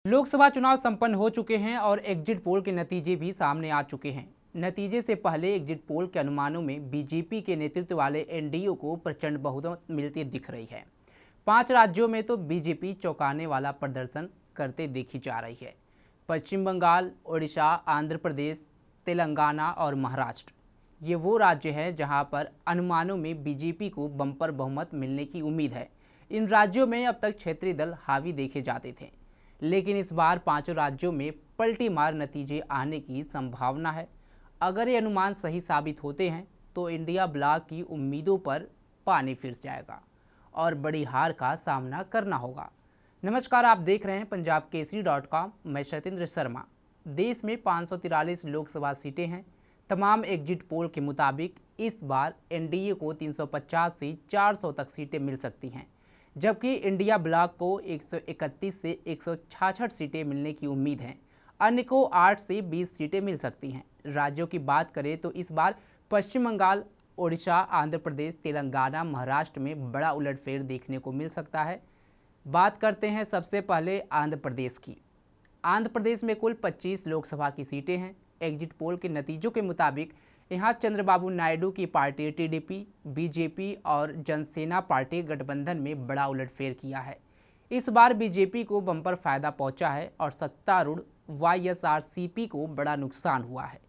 लोकसभा चुनाव संपन्न हो चुके हैं और एग्जिट पोल के नतीजे भी सामने आ चुके हैं। नतीजे से पहले एग्जिट पोल के अनुमानों में बीजेपी के नेतृत्व वाले एनडीए को प्रचंड बहुमत मिलती दिख रही है। 5 राज्यों में तो बीजेपी चौंकाने वाला प्रदर्शन करते देखी जा रही है। पश्चिम बंगाल, उड़ीसा, आंध्र प्रदेश, तेलंगाना और महाराष्ट्र ये वो राज्य हैं जहां पर अनुमानों में बीजेपी को बम्पर बहुमत मिलने की उम्मीद है। इन राज्यों में अब तक क्षेत्रीय दल हावी देखे जाते थे, लेकिन इस बार 5 राज्यों में पलटी मार नतीजे आने की संभावना है। अगर ये अनुमान सही साबित होते हैं तो इंडिया ब्लॉक की उम्मीदों पर पानी फिर जाएगा और बड़ी हार का सामना करना होगा। नमस्कार, आप देख रहे हैं punjabkesari.com। मैं सत्येंद्र शर्मा। देश में 543 लोकसभा सीटें हैं। तमाम एग्जिट पोल के मुताबिक इस बार एनडीए को 350 से 400 तक सीटें मिल सकती हैं, जबकि इंडिया ब्लॉक को 131 से 166 सीटें मिलने की उम्मीद है। अन्य को 8 से 20 सीटें मिल सकती हैं। राज्यों की बात करें तो इस बार पश्चिम बंगाल, ओडिशा, आंध्र प्रदेश, तेलंगाना, महाराष्ट्र में बड़ा उलटफेर देखने को मिल सकता है। बात करते हैं सबसे पहले आंध्र प्रदेश की। आंध्र प्रदेश में कुल 25 लोकसभा की सीटें हैं। एग्जिट पोल के नतीजों के मुताबिक यहाँ चंद्रबाबू नायडू की पार्टी टीडीपी, बीजेपी और जनसेना पार्टी गठबंधन में बड़ा उलटफेर किया है। इस बार बीजेपी को बम्पर फायदा पहुंचा है और सत्तारूढ़ वाईएसआरसीपी को बड़ा नुकसान हुआ है।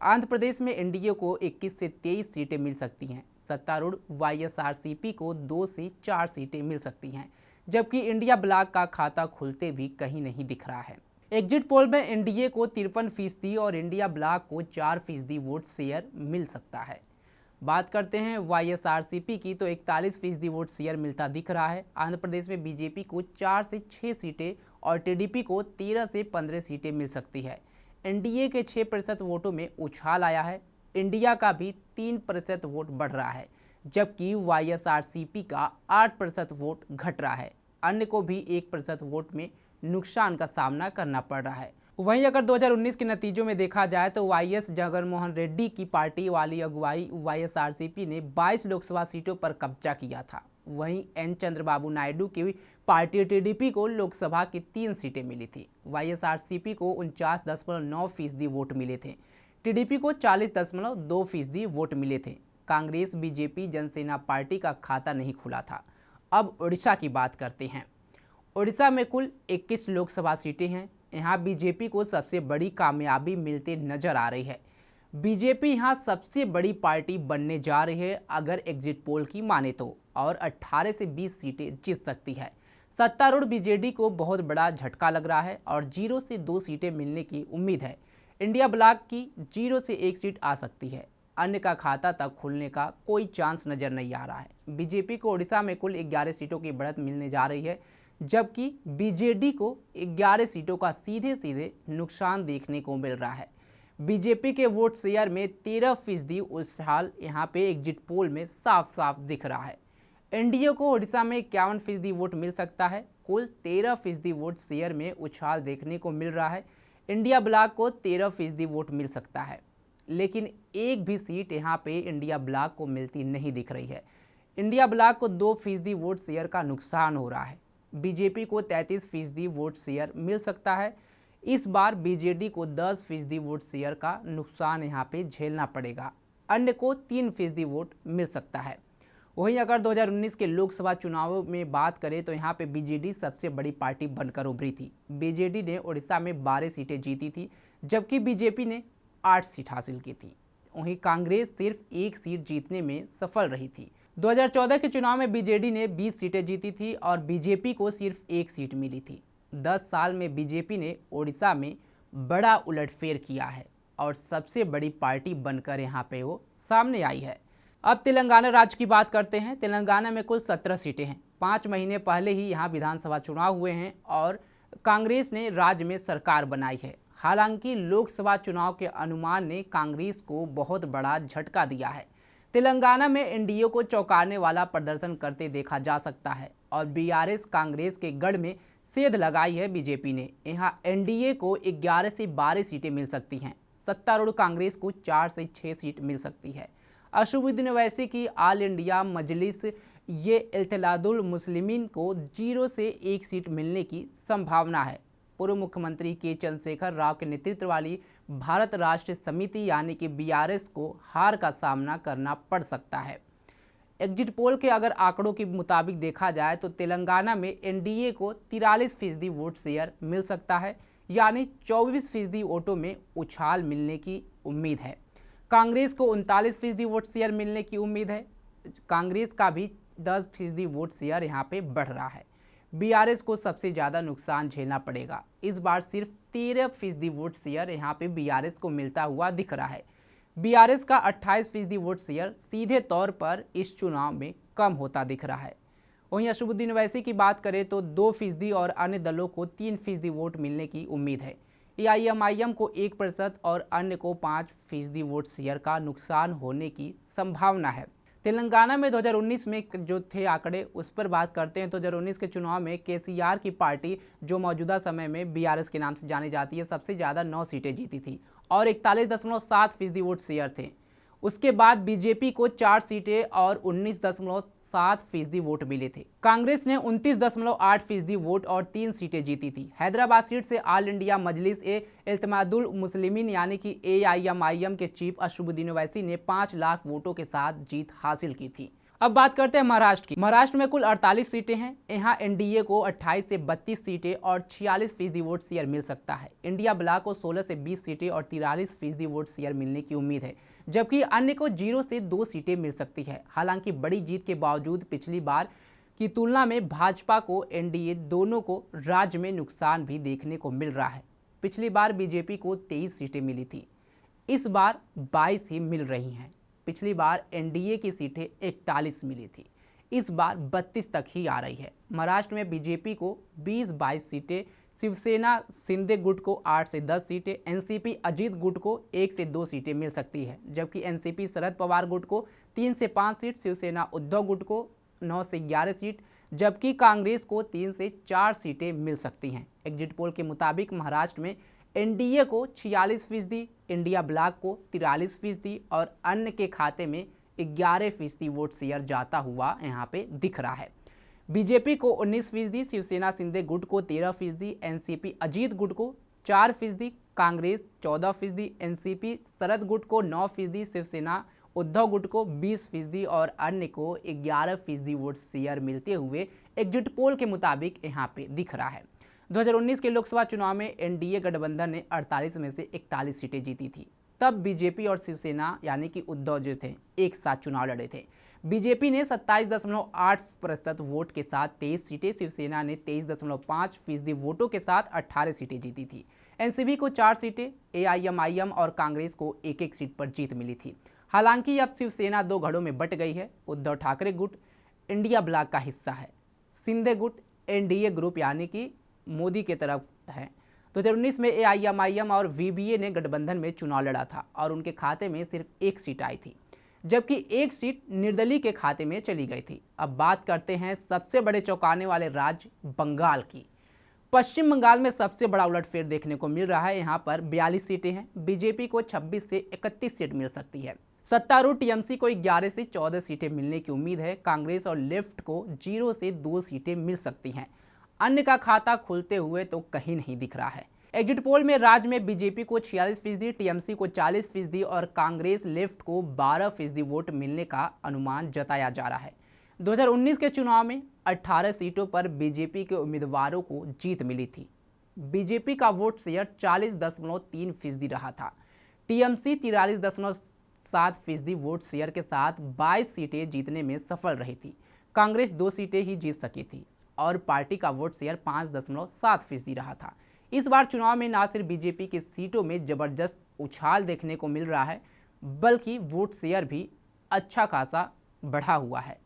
आंध्र प्रदेश में एनडीए को 21 से 23 सीटें मिल सकती हैं। सत्तारूढ़ वाईएसआरसीपी को 2 से 4 सीटें मिल सकती हैं, जबकि इंडिया ब्लॉक का खाता खुलते भी कहीं नहीं दिख रहा है। एग्जिट पोल में एनडीए को 53% और इंडिया ब्लॉक को 4% वोट शेयर मिल सकता है। बात करते हैं वाईएसआरसीपी की तो 41% वोट शेयर मिलता दिख रहा है। आंध्र प्रदेश में बीजेपी को 4 से 6 सीटें और टीडीपी को 13 से 15 सीटें मिल सकती है। एनडीए के 6% वोटों में उछाल आया है। इंडिया का भी 3% वोट बढ़ रहा है, जबकि वाईएसआरसीपी का 8% वोट घट रहा है। अन्य को भी 1% वोट में नुकसान का सामना करना पड़ रहा है। वहीं अगर 2019 के नतीजों में देखा जाए तो वाईएस जगनमोहन रेड्डी की पार्टी वाली अगुवाई वाईएसआरसीपी ने 22 लोकसभा सीटों पर कब्जा किया था। वहीं एन चंद्रबाबू नायडू की पार्टी टीडीपी को लोकसभा की 3 सीटें मिली थी। वाईएसआरसीपी को 49.9% वोट मिले थे। टीडीपी को 40.2% वोट मिले थे। कांग्रेस, बीजेपी, जनसेना पार्टी का खाता नहीं खुला था। अब उड़ीसा की बात करते हैं। उड़ीसा में कुल 21 लोकसभा सीटें हैं। यहाँ बीजेपी को सबसे बड़ी कामयाबी मिलते नजर आ रही है। बीजेपी यहाँ सबसे बड़ी पार्टी बनने जा रही है अगर एग्जिट पोल की माने तो, और 18 से 20 सीटें जीत सकती है। सत्तारूढ़ बीजेडी को बहुत बड़ा झटका लग रहा है और 0 से 2 सीटें मिलने की उम्मीद है। इंडिया ब्लॉक की 0 से 1 सीट आ सकती है। अन्य का खाता तक खुलने का कोई चांस नजर नहीं आ रहा है। बीजेपी को उड़ीसा में कुल 11 सीटों की बढ़त मिलने जा रही है, जबकि बीजेडी को 11 सीटों का सीधे सीधे नुकसान देखने को मिल रहा है। बीजेपी के वोट शेयर में 13% उछाल यहाँ पे एग्जिट पोल में साफ साफ दिख रहा है। एनडीए को उड़ीसा में 51% वोट मिल सकता है। कुल 13% वोट शेयर में उछाल देखने को मिल रहा है। इंडिया ब्लॉक को 13% वोट मिल सकता है, लेकिन एक भी सीट यहाँ पे इंडिया ब्लॉक को मिलती नहीं दिख रही है। इंडिया ब्लॉक को 2% वोट शेयर का नुकसान हो रहा है। बीजेपी को 33% वोट शेयर मिल सकता है। इस बार बीजेडी को 10% वोट शेयर का नुकसान यहाँ पे झेलना पड़ेगा। अन्य को 3% वोट मिल सकता है। वहीं अगर 2019 के लोकसभा चुनावों में बात करें तो यहाँ पे बीजेडी सबसे बड़ी पार्टी बनकर उभरी थी। बीजेडी ने उड़ीसा में 12 सीटें जीती थी, जबकि बीजेपी ने 8 सीट हासिल की थी। वहीं कांग्रेस सिर्फ 1 सीट जीतने में सफल रही थी। 2014 के चुनाव में बीजेडी ने 20 सीटें जीती थी और बीजेपी को सिर्फ 1 सीट मिली थी। 10 साल में बीजेपी ने उड़ीसा में बड़ा उलटफेर किया है और सबसे बड़ी पार्टी बनकर यहाँ पे वो सामने आई है। अब तेलंगाना राज्य की बात करते हैं। तेलंगाना में कुल 17 सीटें हैं। 5 महीने पहले ही यहाँ विधानसभा चुनाव हुए हैं और कांग्रेस ने राज्य में सरकार बनाई है। हालांकि लोकसभा चुनाव के अनुमान ने कांग्रेस को बहुत बड़ा झटका दिया है। तेलंगाना में एनडीए को चौंकाने वाला प्रदर्शन करते देखा जा सकता है और बीआरएस कांग्रेस के गढ़ में सेध लगाई है बीजेपी ने। यहाँ एनडीए को 11 से 12 सीटें मिल सकती हैं। सत्तारूढ़ कांग्रेस को 4 से 6 सीट मिल सकती है। असदुद्दीन ओवैसी की ऑल इंडिया मजलिस ये इत्तेहादुल मुस्लिमीन को 0 से 1 सीट मिलने की संभावना है। पूर्व मुख्यमंत्री के चंद्रशेखर राव के नेतृत्व वाली भारत राष्ट्र समिति यानी कि बीआरएस को हार का सामना करना पड़ सकता है। एग्जिट पोल के अगर आंकड़ों के मुताबिक देखा जाए तो तेलंगाना में एनडीए को 43% वोट शेयर मिल सकता है, यानी 24% वोटों में उछाल मिलने की उम्मीद है। कांग्रेस को 39% वोट शेयर मिलने की उम्मीद है। कांग्रेस का भी 10% वोट शेयर यहाँ पे बढ़ रहा है। बीआरएस को सबसे ज़्यादा नुकसान झेलना पड़ेगा। इस बार सिर्फ 13% वोट शेयर यहाँ पे बीआरएस को मिलता हुआ दिख रहा है। बीआरएस का 28% वोट शेयर सीधे तौर पर इस चुनाव में कम होता दिख रहा है। वहीं असदुद्दीन ओवैसी की बात करें तो 2% और अन्य दलों को 3% वोट मिलने की उम्मीद है। एआईएमआईएम को 1% और अन्य को 5% वोट शेयर का नुकसान होने की संभावना है। तेलंगाना में 2019 में जो थे आंकड़े उस पर बात करते हैं तो 2019 के चुनाव में केसीआर की पार्टी जो मौजूदा समय में बीआरएस के नाम से जानी जाती है सबसे ज़्यादा 9 सीटें जीती थी और 41.7% वोट शेयर थे। उसके बाद बीजेपी को 4 सीटें और 19.7% वोट मिले थे। कांग्रेस ने 29.8% वोट और 3 सीटें जीती थी। हैदराबाद सीट से ऑल इंडिया मजलिस ए इत्तेहादुल मुस्लिमीन यानी कि एआईएमआईएम के चीफ असदुद्दीन ओवैसी ने 5 लाख वोटों के साथ जीत हासिल की थी। अब बात करते हैं महाराष्ट्र की। महाराष्ट्र में कुल 48 सीटें हैं। यहाँ एनडीए को 28 से 32 सीटें और 46% वोट शेयर मिल सकता है। इंडिया ब्लॉक को 16 से 20 सीटें और 43% वोट शेयर मिलने की उम्मीद है, जबकि अन्य को 0 से 2 सीटें मिल सकती है। हालांकि बड़ी जीत के बावजूद पिछली बार की तुलना में भाजपा को एनडीए दोनों को राज्य में नुकसान भी देखने को मिल रहा है। पिछली बार बीजेपी को 23 सीटें मिली थी, इस बार 22 ही मिल रही हैं। पिछली बार एनडीए की सीटें 41 मिली थी, इस बार 32 तक ही आ रही है। महाराष्ट्र में बीजेपी को 20-22 सीटें, शिवसेना शिंदे गुट को 8 से 10 सीटें, एनसीपी अजीत गुट को 1 से 2 सीटें मिल सकती है, जबकि एनसीपी शरद पवार गुट को 3 से 5 सीट, शिवसेना उद्धव गुट को 9 से 11 सीट, जबकि कांग्रेस को 3 से 4 सीटें मिल सकती हैं। एग्जिट पोल के मुताबिक महाराष्ट्र में एनडीए को 46%, इंडिया ब्लॉक को 43% और अन्य के खाते में 11% वोट शेयर जाता हुआ यहाँ पे दिख रहा है। बीजेपी को 19%, शिवसेना शिंदे गुट को 13%, एनसीपी अजीत गुट को 4%, कांग्रेस 14%, एनसीपी शरद गुट को 9%, शिवसेना उद्धव गुट को 20% और अन्य को 11% वोट शेयर मिलते हुए एग्जिट पोल के मुताबिक यहाँ पे दिख रहा है। 2019 के लोकसभा चुनाव में एनडीए गठबंधन ने 48 में से 41 सीटें जीती थी। तब बीजेपी और शिवसेना यानी कि उद्धव जो थे एक साथ चुनाव लड़े थे। बीजेपी ने 27.8% वोट के साथ 23 सीटें, शिवसेना ने 23.5% वोटों के साथ 18 सीटें जीती थी। एनसीपी को 4 सीटें, एआईएमआईएम और कांग्रेस को एक सीट पर जीत मिली थी। हालांकि अब शिवसेना 2 धड़ों में बट गई है। उद्धव ठाकरे गुट इंडिया ब्लॉक का हिस्सा है, शिंदे गुट एनडीए ग्रुप यानी कि मोदी के तरफ है। 2019 में एआईएमआईएम और वीबीए ने गठबंधन में चुनाव लड़ा था और उनके खाते में सिर्फ 1 सीट आई थी, जबकि 1 सीट निर्दलीय के खाते में चली गई थी। अब बात करते हैं सबसे बड़े चौंकाने वाले राज्य बंगाल की। पश्चिम बंगाल में सबसे बड़ा उलटफेर देखने को मिल रहा है। यहाँ पर 42 सीटें हैं। बीजेपी को 26 से 31 सीट मिल सकती है। सत्तारूढ़ टीएमसी को 11 से 14 सीटें मिलने की उम्मीद है। कांग्रेस और लेफ्ट को 0 से 2 सीटें मिल सकती हैं। अन्य का खाता खुलते हुए तो कहीं नहीं दिख रहा है। एग्जिट पोल में राज्य में बीजेपी को 46%, टीएमसी को 40% और कांग्रेस लेफ्ट को 12% वोट मिलने का अनुमान जताया जा रहा है। 2019 के चुनाव में 18 सीटों पर बीजेपी के उम्मीदवारों को जीत मिली थी। बीजेपी का वोट शेयर 40.3% रहा था। टीएमसी 43.7% वोट शेयर के साथ 22 सीटें जीतने में सफल रही थी। कांग्रेस 2 सीटें ही जीत सकी थी और पार्टी का वोट शेयर 5.7% रहा था। इस बार चुनाव में न सिर्फ बीजेपी की सीटों में जबरदस्त उछाल देखने को मिल रहा है, बल्कि वोट शेयर भी अच्छा खासा बढ़ा हुआ है।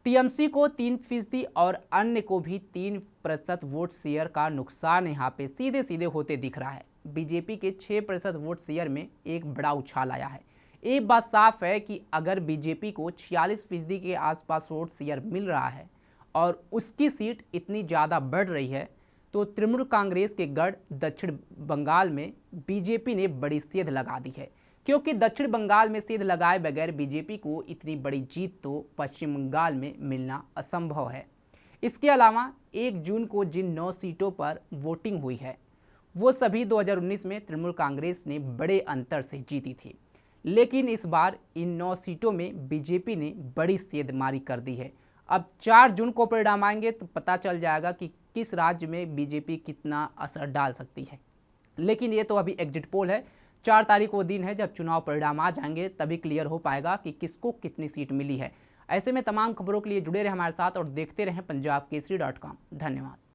टीएमसी को 3% और अन्य को भी 3% वोट शेयर का नुकसान यहाँ पे सीधे सीधे होते दिख रहा है। बीजेपी के 6% वोट शेयर में एक बड़ा उछाल आया है। एक बात साफ है कि अगर बीजेपी को 46% के आसपास वोट शेयर मिल रहा है और उसकी सीट इतनी ज़्यादा बढ़ रही है, तो तृणमूल कांग्रेस के गढ़ दक्षिण बंगाल में बीजेपी ने बड़ी सेंध लगा दी है, क्योंकि दक्षिण बंगाल में सेंध लगाए बगैर बीजेपी को इतनी बड़ी जीत तो पश्चिम बंगाल में मिलना असंभव है। इसके अलावा 1 जून को जिन 9 सीटों पर वोटिंग हुई है वो सभी 2019 में तृणमूल कांग्रेस ने बड़े अंतर से जीती थी, लेकिन इस बार इन 9 सीटों में बीजेपी ने बड़ी सेंधमारी कर दी है। अब 4 जून को परिणाम आएंगे तो पता चल जाएगा कि किस राज्य में बीजेपी कितना असर डाल सकती है। लेकिन ये तो अभी एग्जिट पोल है। 4 तारीख वो दिन है जब चुनाव परिणाम आ जाएंगे, तभी क्लियर हो पाएगा कि किसको कितनी सीट मिली है। ऐसे में तमाम खबरों के लिए जुड़े रहे हमारे साथ और देखते रहें पंजाब केसरी.com। धन्यवाद।